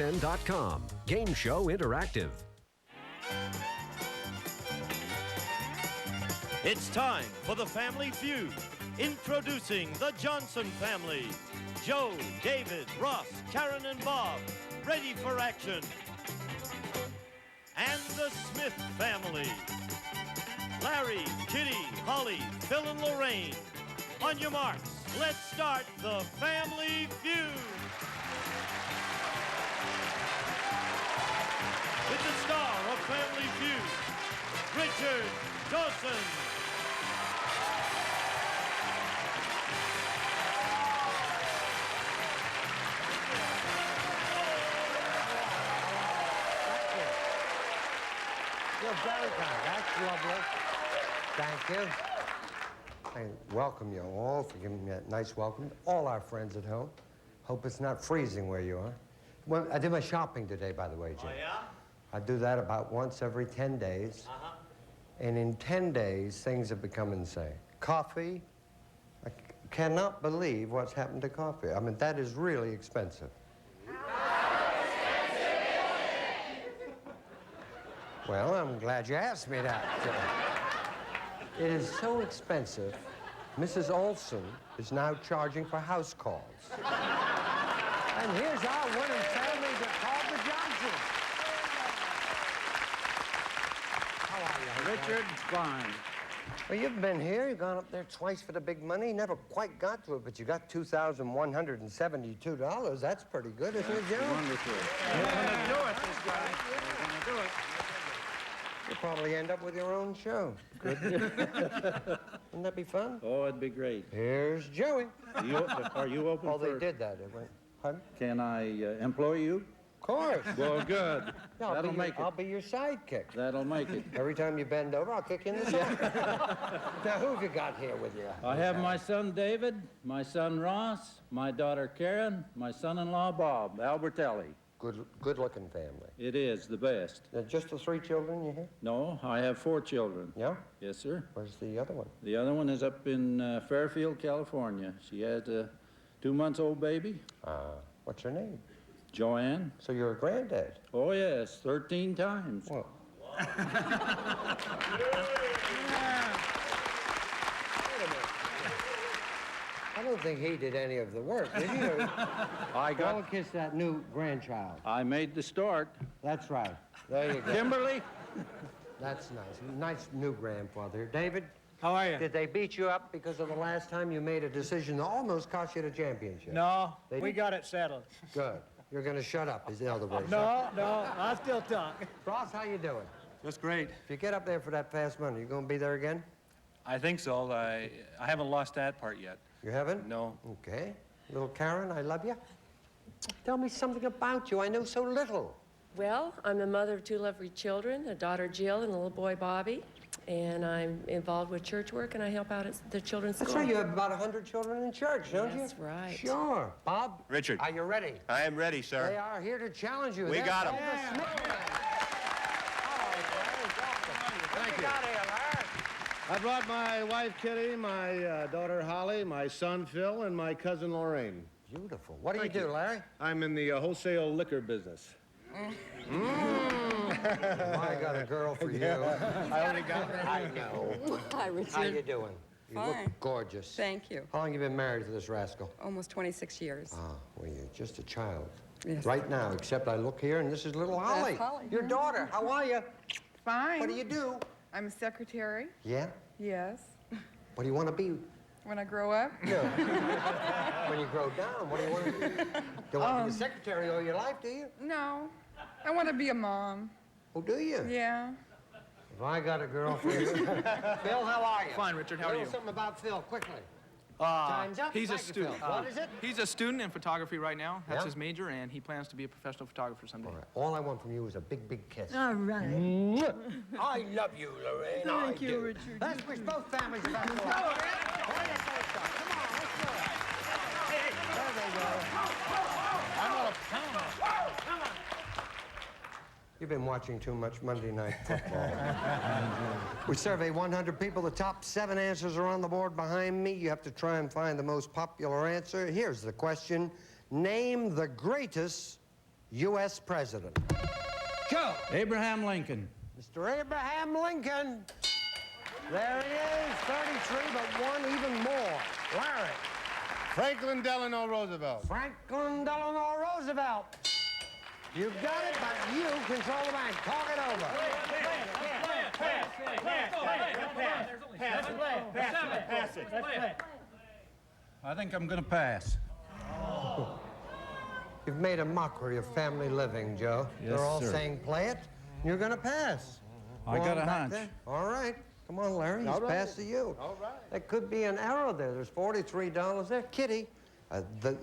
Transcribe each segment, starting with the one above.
ESPN.com. Game Show Interactive. It's time for the Family Feud. Introducing the Johnson family. Joe, David, Ross, Karen, and Bob. Ready for action. And the Smith family. Larry, Kitty, Holly, Phil, and Lorraine. On your marks, let's start the Family Feud. With the star of Family Feud, Feud-Johnson. You're very kind. That's lovely. Thank you. I welcome you all for giving me that nice welcome. All our friends at home. Hope it's not freezing where you are. Well, I did my shopping today, by the way, Jim. Oh, yeah? I do that about once every 10 days. Uh-huh. And in 10 days, things have become insane. Coffee, I cannot believe what's happened to coffee. I mean, that is really expensive. Well, I'm glad you asked me that. It is so expensive, Mrs. Olson is now charging for house calls. And here's our winning family that called the Johnsons. How are you, Richard? Fine. Well, you've been here. You've gone up there twice for the big money. Never quite got to it, but you got $2,172. That's pretty good, isn't it, Joe? Wonderful. We're going to do it, this guy. We're going to do it. You'll probably end up with your own show. Wouldn't that be fun? Oh, it'd be great. Here's Joey. Are you open Oh, for... they did that. It went, pardon? Can I employ you? Of course. Well, good. Yeah, That'll make I'll it. be your sidekick. That'll make it. Every time you bend over, I'll kick you in the side. Now, who have you got here with you? I have my son David, my son Ross, my daughter Karen, my son-in-law Bob, Albertelli. Good-looking family. It is the best. Just the 3 children you have? No, I have 4 children. Yeah? Yes, sir. Where's the other one? The other one is up in Fairfield, California. She has a 2-month-old baby, What's her name? Joanne. So you're a granddad? Oh, yes, 13 times. Well. I don't think he did any of the work, did he? Go kiss that new grandchild. I made the start. That's right. There you go. Kimberly? That's nice. Nice new grandfather. David? How are you? Did they beat you up because of the last time you made a decision that almost cost you the championship? No, They we did? got it settled. Good. You're going to shut up, is the other way. No, I'll still talk. Ross, how you doing? That's great. If you get up there for that fast money, you going to be there again? I think so. I haven't lost that part yet. You haven't? No. Okay. Little Karen, I love you. Tell me something about you. I know so little. Well, I'm the mother of 2 lovely children, a daughter Jill and a little boy Bobby, and I'm involved with church work and I help out at the children's school. That's right. You have about 100 children in church, don't you? That's right. Sure. Bob? Richard. Are you ready? I am ready, sir. They are here to challenge you. We They're got 'em. called the Smith family. All right, Larry, welcome. Thank you. What got here, Larry? I brought my wife, Kitty, my daughter, Holly, my son, Phil, and my cousin, Lorraine. Beautiful. What do you do, Larry? I'm in the wholesale liquor business. I got a girl for you. I only got her. I know. Hi, Richard. How you doing? You look Fine. gorgeous. Thank you. How long you been married to this rascal? Almost 26 years. Ah, well, you're just a child. Yes. Right now, except I look here, and this is little Holly. Holly. Your daughter. How are you? Fine. What do you do? I'm a secretary. Yeah? Yes. What do you want to be? When I grow up. No. When you grow down, what do you want to be? You want to be a secretary all your life, do you? No. I want to be a mom. Oh, do you? Yeah. If I got a girl for you. Phil, how are you? Fine, Richard. How are you? Something about Phil, quickly. Time's up. He's a Thank you, Phil. student. What is it? He's a student in photography right now. That's Yeah? his major, and he plans to be a professional photographer someday. All right. All I want from you is a big, big kiss. All right. I love you, Lorraine. Thank I you, do. Richard. Let's wish both families the best of luck. There they go. I'm not a pound. You've been watching too much Monday Night Football. We survey 100 people. The top 7 answers are on the board behind me. You have to try and find the most popular answer. Here's the question. Name the greatest U.S. president? Joe. Abraham Lincoln. Mr. Abraham Lincoln. There he is, 33, but one even more. Larry. Franklin Delano Roosevelt. Franklin Delano Roosevelt. You've got it, but you control the bank. Talk it over. I think I'm going to pass. You've made a mockery of family living, Joe. Yes, They're all sir. saying play it. You're going to pass. I Go got on a back hunch. there. All right. Come on, Larry. He's All right. passed to you. All right. There could be an error there. There's $43 there. Kitty,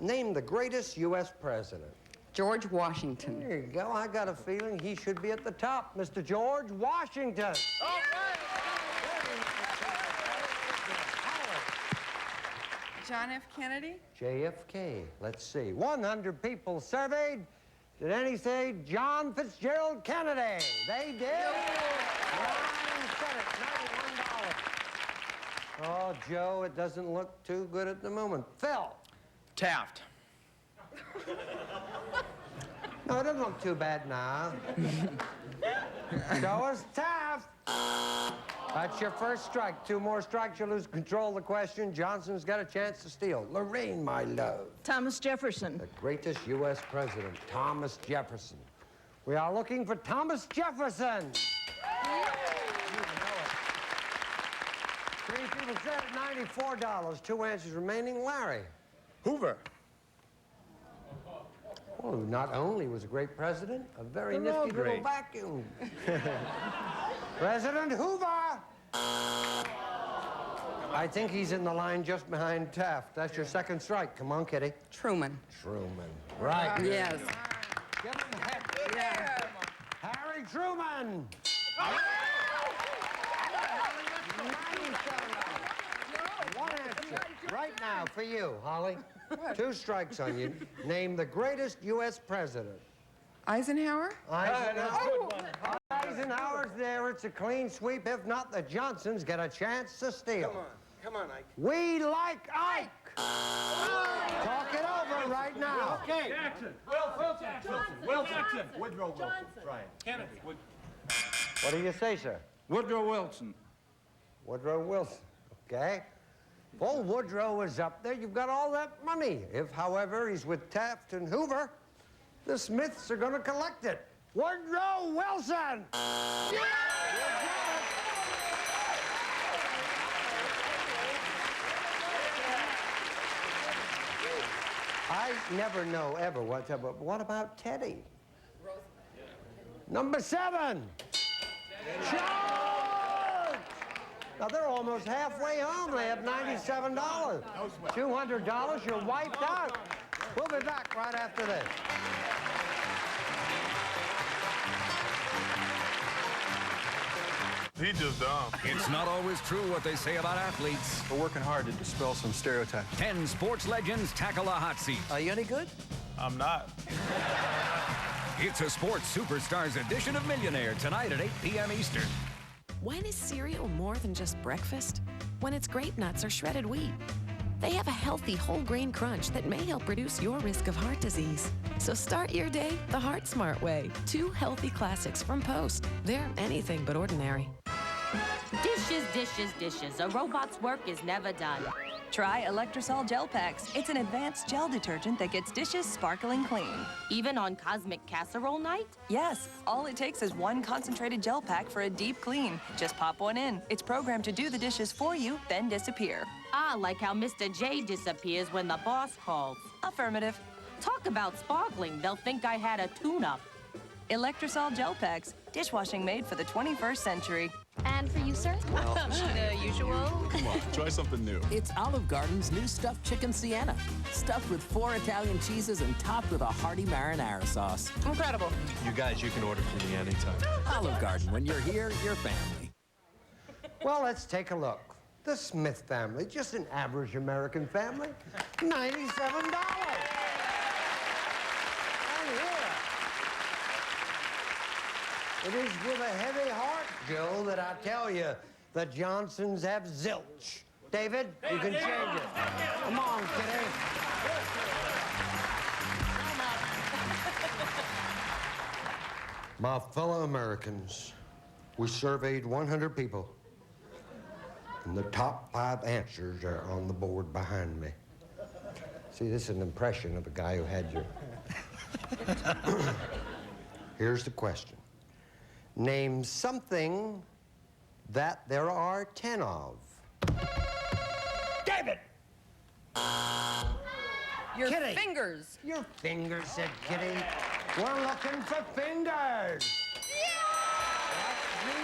name the greatest U.S. president. George Washington. There you go. I got a feeling he should be at the top. Mr. George Washington. John F. Kennedy. JFK. Let's see. 100 people surveyed. Did any say John Fitzgerald Kennedy? They did. Ryan said it. $91. Oh, Joe, it doesn't look too good at the moment. Phil. Taft. No, it doesn't look too bad now. Show us Taft. That's your first strike. 2 more strikes, you lose control of the question. Johnson's got a chance to steal. Lorraine, my love. Thomas Jefferson. The greatest U.S. president, Thomas Jefferson. We are looking for Thomas Jefferson. You know it. 3 people said it, $94. 2 answers remaining. Larry. Hoover. Oh, not only was a great president, a very They're all nifty little great. vacuum. President Hoover! I think he's in the line just behind Taft. That's your second strike. Come on, Kitty. Truman. Truman. Right. Yes. Give him the head. Yeah. Harry Truman! One answer. Right now for you, Holly. 2 strikes on you. Name the greatest U.S. president. Eisenhower. Eisenhower's there. It's a clean sweep. If not, the Johnsons get a chance to steal. Come on, Ike. We like Ike. Talk it over right now. Okay. Wilson. Woodrow Wilson. Right. Kennedy. What do you say, sir? Woodrow Wilson. Woodrow Wilson. Okay. If old Woodrow is up there, you've got all that money. If, however, he's with Taft and Hoover, the Smiths are going to collect it. Woodrow Wilson! Yeah! I never know ever what about Teddy? Number 7. George! Now, they're almost halfway home. They have $97. $200, you're wiped out. We'll be back right after this. He just dumb. It's not always true what they say about athletes. We're working hard to dispel some stereotypes. 10 sports legends tackle a hot seat. Are you any good? I'm not. It's a Sports Superstars edition of Millionaire tonight at 8 p.m. Eastern. When is cereal more than just breakfast? When it's grape nuts or shredded wheat. They have a healthy whole grain crunch that may help reduce your risk of heart disease. So start your day the Heart Smart way. 2 healthy classics from Post. They're anything but ordinary. Dishes, dishes, dishes. A robot's work is never done. Try Electrosol Gel Packs. It's an advanced gel detergent that gets dishes sparkling clean. Even on cosmic casserole night? Yes. All it takes is 1 concentrated gel pack for a deep clean. Just pop one in. It's programmed to do the dishes for you, then disappear. Ah, like how Mr. J disappears when the boss calls. Affirmative. Talk about sparkling. They'll think I had a tune-up. Electrosol Gel Packs. Dishwashing made for the 21st century. And for you, sir? The usual. Come on, try something new. It's Olive Garden's new stuffed chicken Sienna. Stuffed with 4 Italian cheeses and topped with a hearty marinara sauce. Incredible. You guys, you can order from me anytime. Olive Garden, when you're here, you're family. Well, let's take a look. The Smith family, just an average American family, $97. And here, it is with a heavy heart, Joe, that I tell you the Johnsons have zilch. David, you can change it. Come on, kitty. My fellow Americans, we surveyed 100 people, and the top 5 answers are on the board behind me. See, this is an impression of a guy who had your... Here's the question. Name something that there are 10 of. David! Your Kitty. fingers. Your fingers, said Kitty. We're looking for fingers. That's the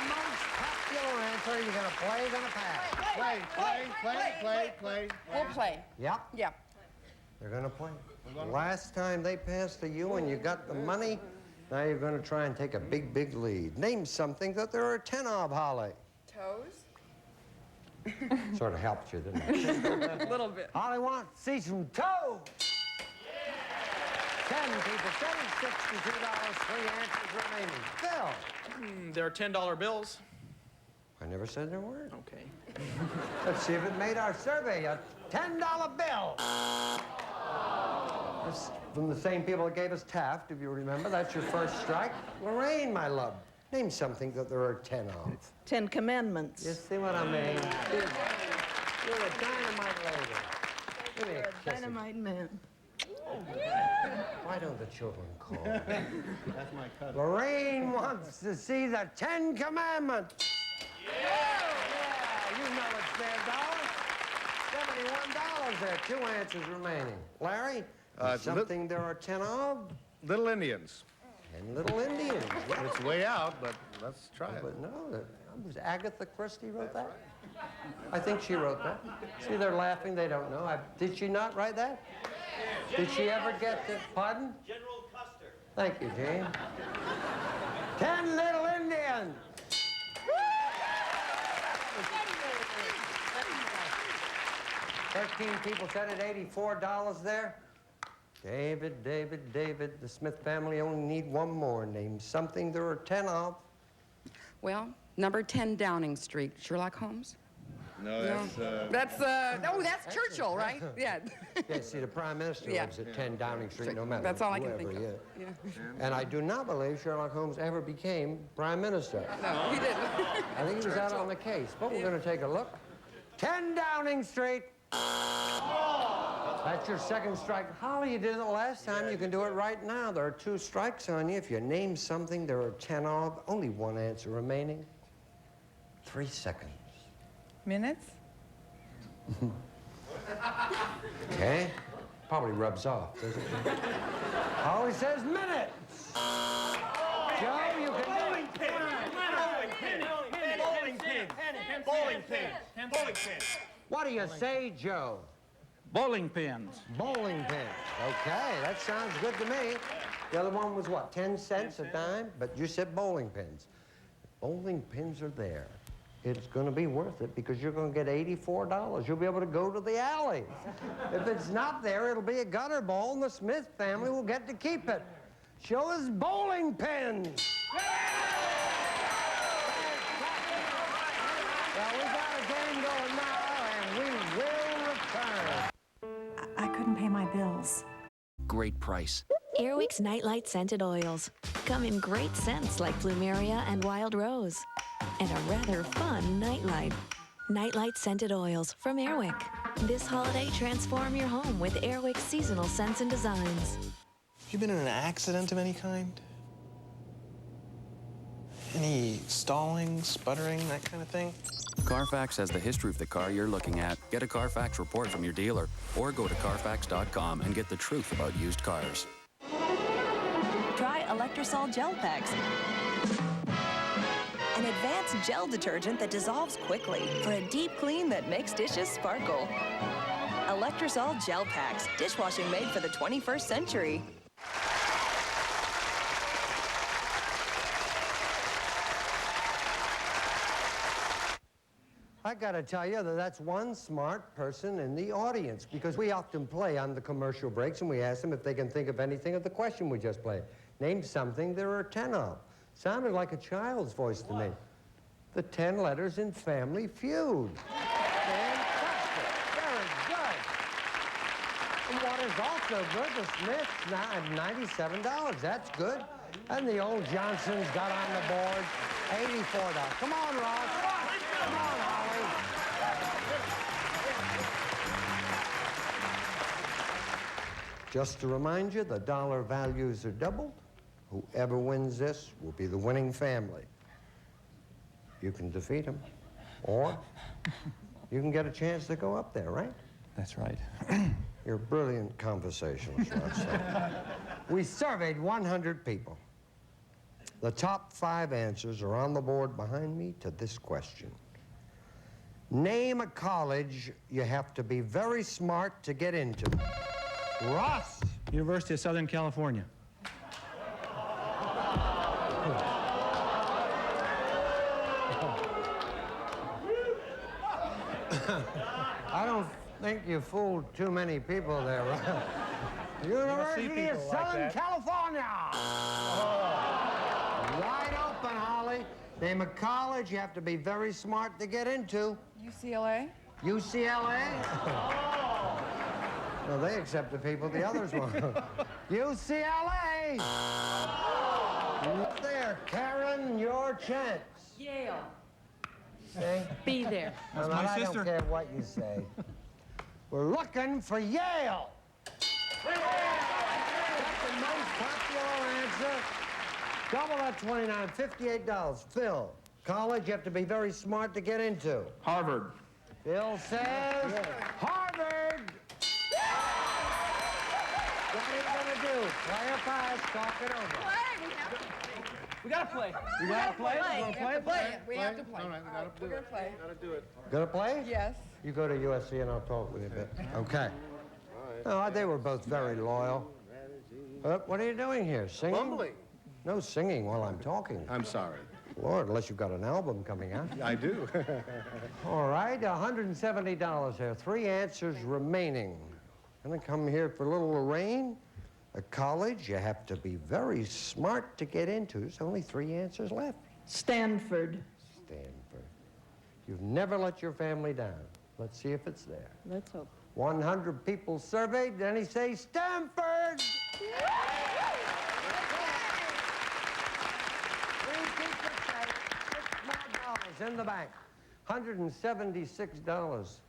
most popular answer. You're gonna play, gonna pass. Play. We'll play. Yep. Yeah. They're gonna play. Last time they passed to you and you got the money, now you're gonna try and take a big, big lead. Name something that there are 10 of, Holly. Toes? Sort of helped you, didn't it? A little bit. Holly wants to see some toes. 10 people said it, $62, 3 answers remaining. Phil. There are $10 bills. I never said there weren't. Okay. Let's see if it made our survey a $10 bill. That's from the same people that gave us Taft, if you remember. That's your first strike. Lorraine, my love, name something that there are 10 of. 10 Commandments. You see what I mean? You're a dynamite lady. Give me a kiss. Dynamite man. Why don't the children call? That's my cousin. Lorraine wants to see the 10 Commandments. Yeah, you know it's there, dollars. $71 there. 2 answers remaining. Larry, something there are 10 of? Little Indians. 10 Little Indians. Yeah. It's way out, but let's try it. But no, was Agatha Christie wrote that? I think she wrote that. See, they're laughing. They don't know. Did she not write that? Did she ever get the... Pardon? General Custer. Thank you, Gene. 10 Little Indians. 13 people said it, $84 there. David, the Smith family only need one more. Name something there are 10 of. Well, number 10 Downing Street. Sherlock Holmes? No, That's, that's Churchill, right? Yeah. Yeah, see, the Prime Minister Yeah. lives at 10 Downing Street, no matter That's all I can whoever think he of. is. Yeah. And I do not believe Sherlock Holmes ever became Prime Minister. No, he didn't. I think he was out on the case, but we're going to take a look. 10 Downing Street. That's your second strike. Holly, you did it last time. You can do it right now. There are 2 strikes on you. If you name something there are 10 of, only 1 answer remaining. 3 seconds. Minutes? Okay? Probably rubs off, doesn't it? Holly says minutes. Joe, you can do it. Bowling pin. What do you say, Joe? Bowling pins. Bowling pins. Okay, that sounds good to me. The other one was what, 10 cents a dime? But you said bowling pins. Bowling pins are there. It's going to be worth it because you're going to get $84. You'll be able to go to the alley. If it's not there, it'll be a gutter ball, and the Smith family will get to keep it. Show us bowling pins. Well, we got a game going now, and we will return. I couldn't pay my bills. Great price. Airwick's Nightlight Scented Oils come in great scents like Plumeria and Wild Rose. And a rather fun nightlight. Nightlight Scented Oils from Airwick. This holiday, transform your home with Airwick's seasonal scents and designs. You been in an accident of any kind? Any stalling, sputtering, that kind of thing? Carfax has the history of the car you're looking at. Get a Carfax report from your dealer or go to Carfax.com and get the truth about used cars. Try Electrosol Gel Packs. An advanced gel detergent that dissolves quickly for a deep clean that makes dishes sparkle. Electrosol Gel Packs, dishwashing made for the 21st century. I got to tell you that that's one smart person in the audience because we often play on the commercial breaks and we ask them if they can think of anything of the question we just played. Name something there are 10 of. Sounded like a child's voice to me. The 10 letters in Family Feud. Fantastic. Very good. And what is also good, the Smiths now at $97. That's good. And the old Johnsons got on the board. $84. Come on, Ross. Come on, Holly. Just to remind you, the dollar values are doubled. Whoever wins this will be the winning family. You can defeat them, or you can get a chance to go up there, right? That's right. You're a brilliant conversationalist, Ross. We surveyed 100 people. The top 5 answers are on the board behind me to this question. Name a college you have to be very smart to get into. Ross. University of Southern California. I don't think you fooled too many people there, Ross. University of Southern California. Wide open, Holly. Name a college you have to be very smart to get into. UCLA. UCLA? No, they accept the people the others want. UCLA! There, Karen, your chance. Yale. Say? Be there. Well, I don't care what you say. We're looking for Yale. That's the most popular answer. Double that 29, $58. Phil, college you have to be very smart to get into. Harvard. Phil says Harvard. What are you gonna do? Play or pass? Talk it over. We gotta play. We gotta play. play. We have to play. We have to play. All right, we gotta do We're gonna it. play. Gotta do it. Gonna play? Yes. You go to USC and I'll talk with you a bit. Okay. Oh, they were both very loyal. What are you doing here? Singing? Mumbling. No singing while I'm talking. I'm sorry. Lord, unless you've got an album coming out. I do. All right, $170 here. 3 answers remaining. Gonna come here for little Lorraine. A college you have to be very smart to get into. There's only 3 answers left. Stanford. Stanford. You've never let your family down. Let's see if it's there. Let's hope. 100 people surveyed, then he say Stanford! $3 more in the bank. $176.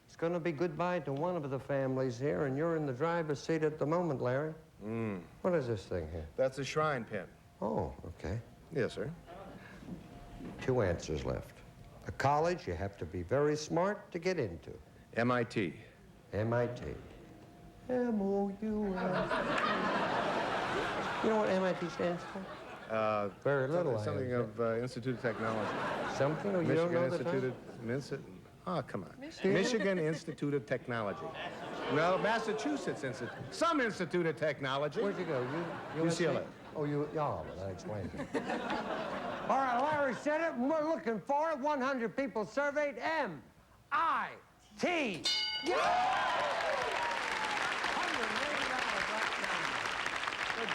It's going to be goodbye to one of the families here, and you're in the driver's seat at the moment, Larry. What is this thing here? That's a shrine pin. Oh, okay. Yes, sir. 2 answers left. A college you have to be very smart to get into. MIT. MIT. M-O-U-S. You know what MIT stands for? Very little. Something of Institute of Technology. Something? Or you Michigan don't know Institute of... Oh, come on. Michigan? Michigan Institute of Technology. No, Massachusetts Institute. Some Institute of Technology. Where'd you go? UCLA. Oh, well, that explains it. All right, Larry said it, and we're looking for it. 100 people surveyed. M-I-T. Good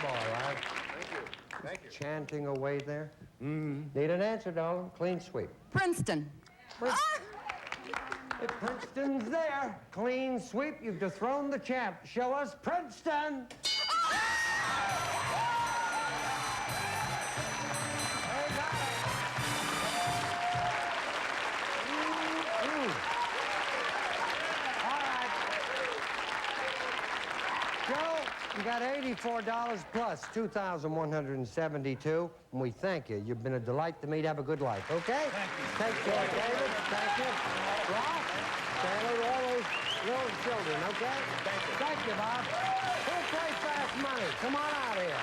boy, Larry. Thank you. Chanting away there. Need an answer, darling. Clean sweep. Princeton. If Princeton's there, clean sweep. You've dethroned the champ. Show us Princeton. You got $84 plus $2,172, and we thank you. You've been a delight to meet. Have a good life, okay? Thank you. Take care, David. Thank you. Ross, say hello to all those little children, okay? Thank you, Bob. Who'll play fast money? Come on out here.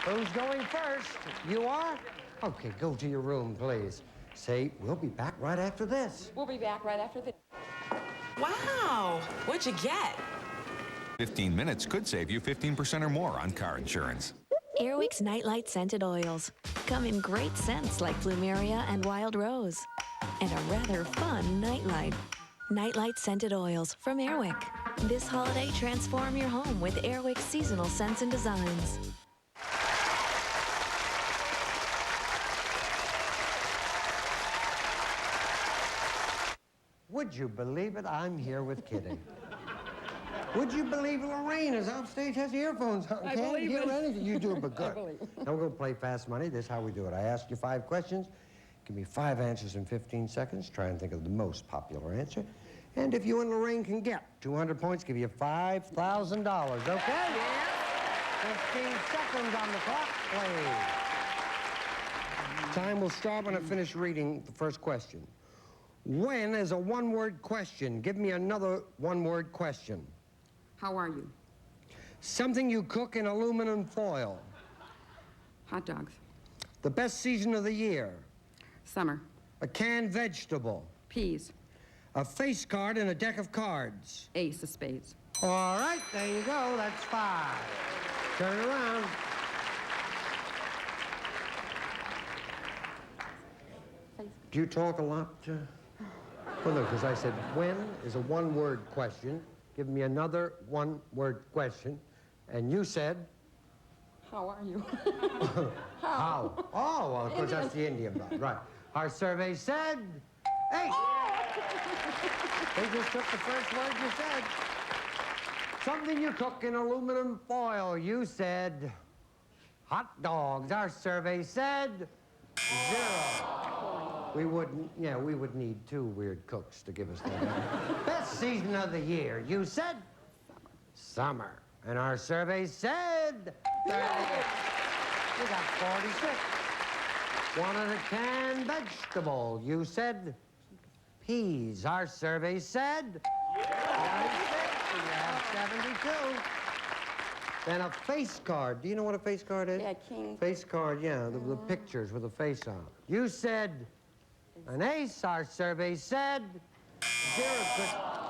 Who's going first? You are? Okay, go to your room, please. Say, we'll be back right after this. We'll be back right after this. Wow, what'd you get? 15 minutes could save you 15% or more on car insurance. Airwick's Nightlight Scented Oils come in great scents like Plumeria and Wild Rose, and a rather fun nightlight. Nightlight Scented Oils from Airwick. This holiday, transform your home with Airwick's seasonal scents and designs. Would you believe it? I'm here with Kitty. Would you believe Lorraine is offstage, has earphones on, I can't believe hear it. anything? You do, but good. I believe it. Now we're going to play Fast Money. This is how we do it. I ask you 5 questions. Give me 5 answers in 15 seconds. Try and think of the most popular answer. And if you and Lorraine can get 200 points, give you $5,000, okay? Yeah. 15 seconds on the clock, please. Time will start when I finish reading the first question. When is a one-word question? Give me another one-word question. How are you? Something you cook in aluminum foil. Hot dogs. The best season of the year. Summer. A canned vegetable. Peas. A face card and a deck of cards. Ace of spades. All right, there you go. That's 5. Turn it around. Do you talk a lot? Well, no, because I said when is a one-word question. Give me another one-word question. And you said? How are you? How? Oh, well, of course, that's the Indian blood. Right. Our survey said 8. They just took the first word you said. Something you cook in aluminum foil. You said hot dogs. Our survey said 0. We would need 2 weird cooks to give us that. Best season of the year. You said summer. And our survey said 38. You got 46. Wanted a canned vegetable. You said peas. Our survey said 96. And you have 72. Then a face card. Do you know what a face card is? Yeah, king. Face card, yeah, the pictures with a face on. You said an ace. Our survey said 0.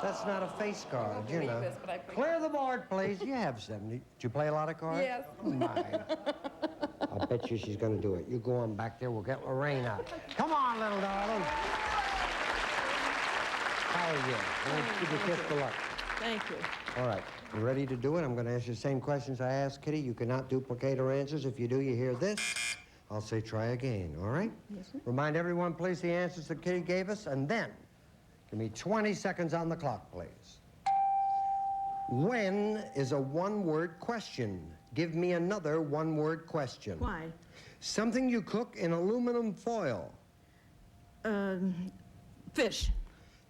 That's not a face card, you know. This, but I play. Clear the board, please. You have 70. Did you play a lot of cards? Yes. Oh, my. I bet you she's going to do it. You go on back there. We'll get Lorraine out. Come on, little darling. How are you? Let's give you a kiss for luck. Thank you. All right. You ready to do it? I'm going to ask you the same questions I asked Kitty. You cannot duplicate her answers. If you do, you hear this. I'll say try again, all right? Yes, sir. Remind everyone, please, the answers that Kitty gave us, and then give me 20 seconds on the clock, please. When is a one-word question? Give me another one-word question. Why? Something you cook in aluminum foil. Fish.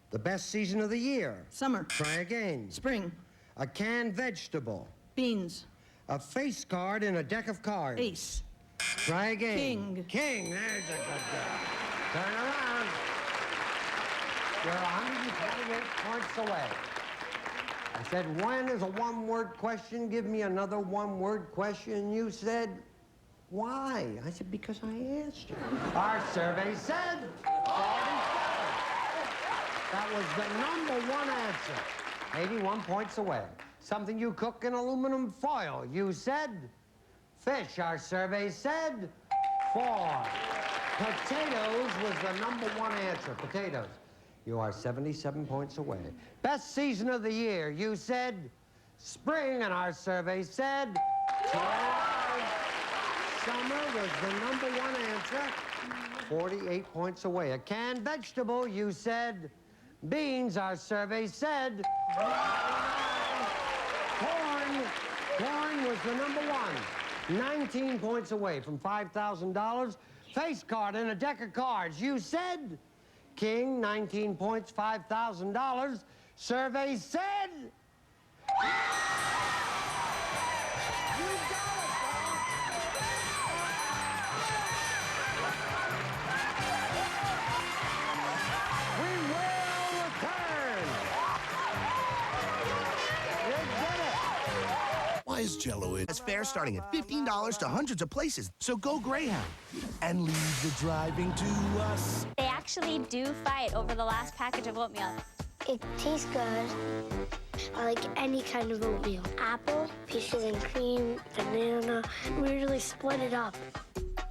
The best season of the year. Summer. Try again. Spring. A canned vegetable. Beans. A face card and a deck of cards. Ace. Try again. King. King. There's a good girl. Turn around. You're 128 points away. I said, when is a one-word question? Give me another one-word question. You said, why? I said, because I asked you. Our survey said 47. That was the #1 answer. 81 points away. Something you cook in aluminum foil. You said fish. Our survey said 4. Potatoes was the #1 answer. Potatoes. You are 77 points away. Best season of the year. You said spring, and our survey said July. Summer was the #1 answer. 48 points away. A canned vegetable. You said beans. Our survey said corn. Corn was the #1. 19 points away from $5,000. Face card and a deck of cards. You said king. 19 points, $5,000. Survey said you got it, we will return. You did it. Why is Jell-O in? It's fair starting at $15 to hundreds of places. So go Greyhound and leave the driving to us. They actually do fight over the last package of oatmeal. It tastes good. I like any kind of oatmeal. Apple, peaches and cream, banana. We really split it up.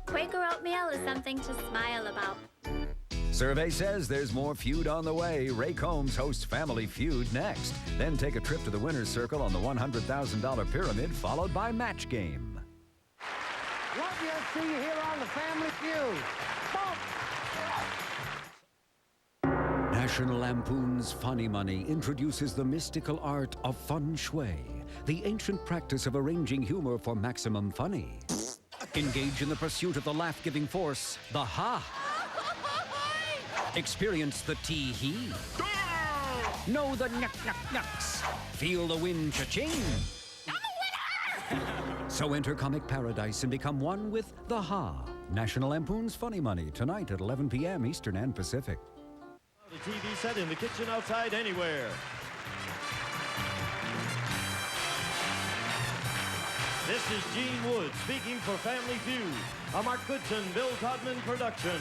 Quaker oatmeal is something to smile about. Survey says there's more Feud on the way. Ray Combs hosts Family Feud next. Then take a trip to the winner's circle on the $100,000 pyramid, followed by Match Game. Love you. See you here on the Family Feud. Boom. National National Lampoon's Funny Money introduces the mystical art of feng shui, the ancient practice of arranging humor for maximum funny. Engage in the pursuit of the laugh-giving force, the ha. Experience the tee-hee. Know the knuck-knuck-knucks. Feel the wind cha-ching. I'm a winner! So enter comic paradise and become one with the ha. National Lampoon's Funny Money, tonight at 11 p.m. Eastern and Pacific. The TV set in the kitchen, outside, anywhere. This is Gene Wood speaking for Family Feud, a Mark Goodson, Bill Todman production.